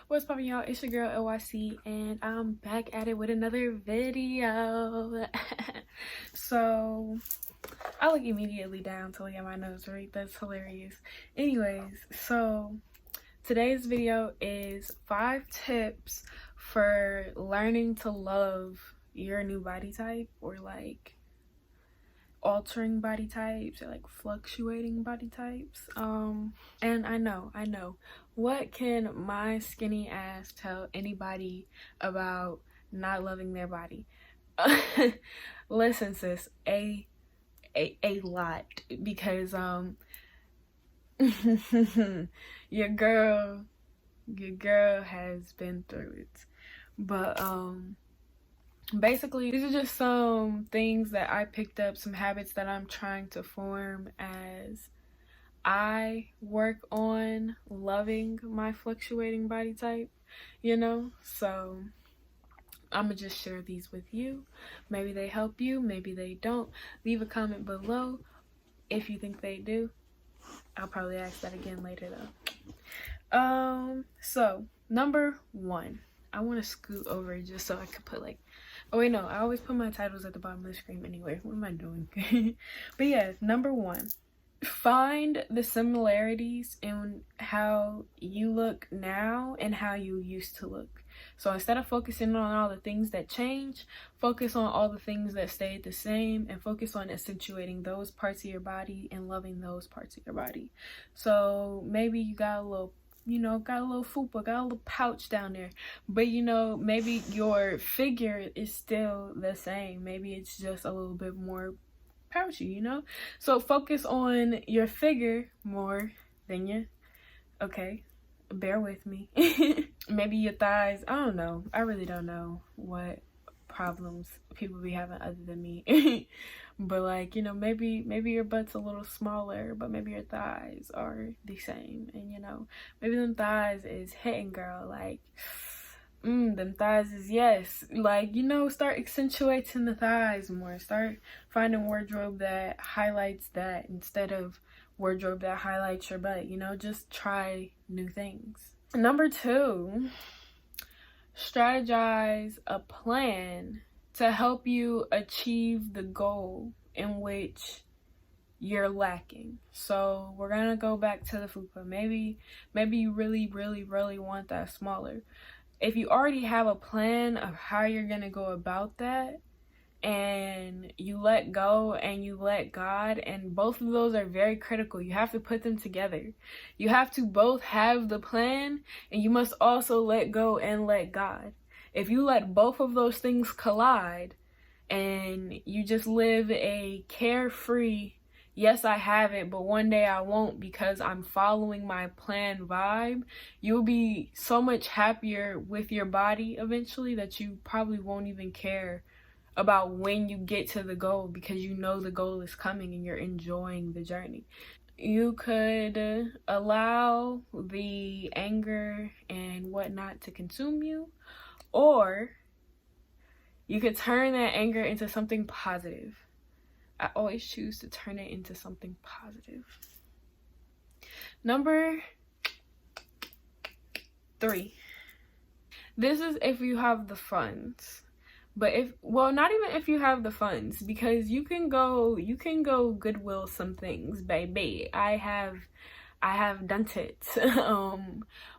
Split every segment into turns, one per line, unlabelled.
What's poppin', y'all? It's your girl LYC, and I'm back at it with another video. So I look immediately down to look at my nose, right? That's hilarious. Anyways, so today's video is 5 tips for learning to love your new body type, or like altering body types, or like fluctuating body types. And I know, what can my skinny ass tell anybody about not loving their body? Listen, sis, a lot, because your girl has been through it. But basically, these are just some things that I picked up, some habits that I'm trying to form as I work on loving my fluctuating body type, you know? So I'm gonna just share these with you. Maybe they help you, maybe they don't. Leave a comment below if you think they do. I'll probably ask that again later though. So number 1, I want to scoot over just so I could put like, oh wait, no, I always put my titles at the bottom of the screen anyway. What am I doing? But yeah, number 1, find the similarities in how you look now and how you used to look. So instead of focusing on all the things that change, focus on all the things that stayed the same, and focus on accentuating those parts of your body and loving those parts of your body. So maybe you got a little, got a little fupa, got a little pouch down there, but maybe your figure is still the same. Maybe it's just a little bit more pouchy, so focus on your figure more than your, okay, bear with me. Maybe your thighs, I don't know, I really don't know what problems people be having other than me. But like, maybe your butt's a little smaller, but maybe your thighs are the same, and maybe them thighs is hitting, girl, like them thighs is yes, like, start accentuating the thighs more. Start finding wardrobe that highlights that instead of wardrobe that highlights your butt. Just try new things. Number 2, strategize a plan to help you achieve the goal in which you're lacking. So we're gonna go back to the fupa. Maybe you really want that smaller. If you already have a plan of how you're gonna go about that, and you let go and you let God, and both of those are very critical. You have to put them together. You have to both have the plan, and you must also let go and let God. If you let both of those things collide and you just live a carefree, yes, I have it, but one day I won't because I'm following my plan vibe, you'll be so much happier with your body eventually that you probably won't even care about when you get to the goal, because the goal is coming and you're enjoying the journey. You could allow the anger and whatnot to consume you, or you could turn that anger into something positive. I always choose to turn it into something positive. Number 3. This is if you have the funds. But not even if you have the funds, because you can go Goodwill some things, baby. I have done it.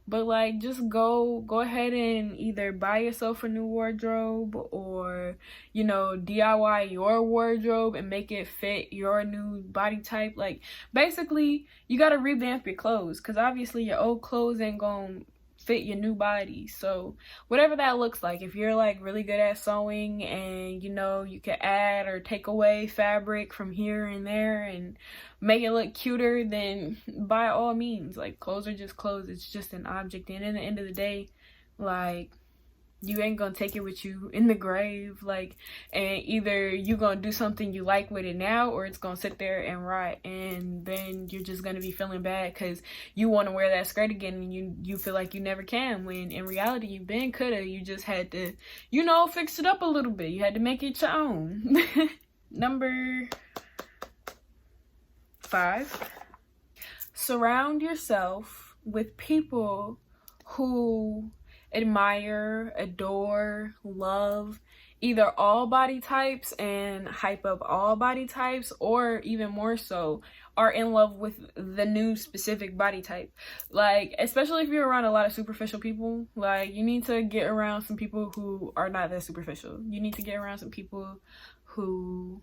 But like, just go ahead and either buy yourself a new wardrobe, or DIY your wardrobe and make it fit your new body type. Like, basically you got to revamp your clothes, because obviously your old clothes ain't gonna fit your new body. So whatever that looks like, if you're like really good at sewing and you can add or take away fabric from here and there and make it look cuter, then by all means. Like, clothes are just clothes. It's just an object, and at the end of the day, like, you ain't gonna take it with you in the grave. Like, and either you gonna do something you like with it now, or it's gonna sit there and rot, and then you're just gonna be feeling bad because you want to wear that skirt again, and you feel like you never can, when in reality you coulda. You just had to fix it up a little bit. You had to make it your own. Number 5, surround yourself with people who admire, adore, love either all body types and hype up all body types, or even more so, are in love with the new specific body type. Like, especially if you're around a lot of superficial people, like, you need to get around some people who are not that superficial. You need to get around some people who,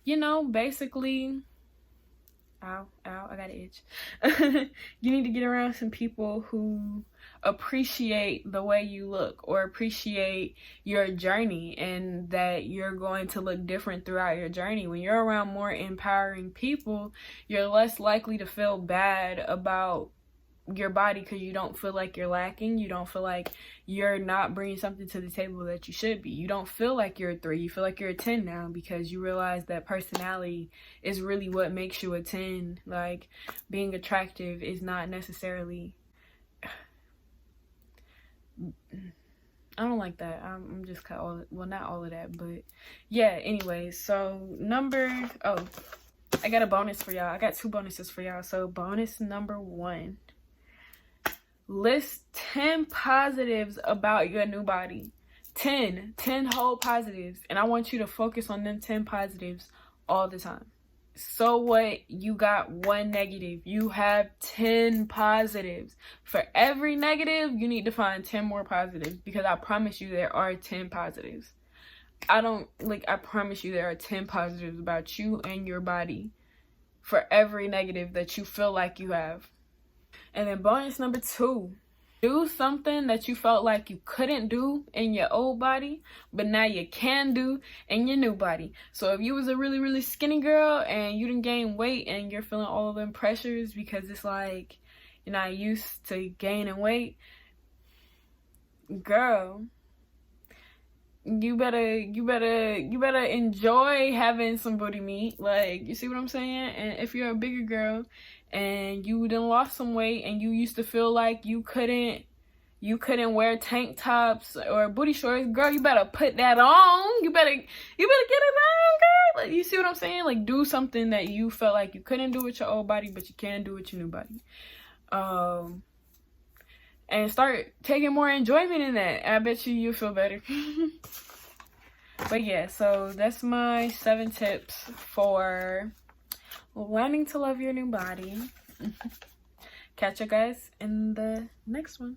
you know, basically, ow, I got an itch. You need to get around some people who appreciate the way you look, or appreciate your journey, and that you're going to look different throughout your journey. When you're around more empowering people, you're less likely to feel bad about your body, because you don't feel like you're lacking. You don't feel like you're not bringing something to the table that you should be. You don't feel like you're a 3. You feel like you're a 10 now, because you realize that personality is really what makes you a 10. Like, being attractive is not necessarily, I don't like that. I'm just kind of, well, not all of that, but yeah. Anyways, so I got a bonus for y'all. I got 2 bonuses for y'all. So bonus number 1. List 10 positives about your new body. 10 whole positives. And I want you to focus on them 10 positives all the time. So what? You got 1 negative. You have 10 positives. For every negative, you need to find 10 more positives, because I promise you there are 10 positives. I promise you there are 10 positives about you and your body for every negative that you feel like you have. And then bonus number 2, do something that you felt like you couldn't do in your old body, but now you can do in your new body. So if you was a really, really skinny girl and you didn't gain weight, and you're feeling all of them pressures because it's like you're not used to gaining weight, girl, you better enjoy having some booty meat. Like, you see what I'm saying? And if you're a bigger girl and you done lost some weight, and you used to feel like you couldn't wear tank tops or booty shorts, girl, you better put that on. You better get it on, girl. Like, you see what I'm saying? Like, do something that you felt like you couldn't do with your old body, but you can do with your new body. And start taking more enjoyment in that. I bet you'll feel better. But yeah, so that's my 7 tips for learning to love your new body. Catch you guys in the next one.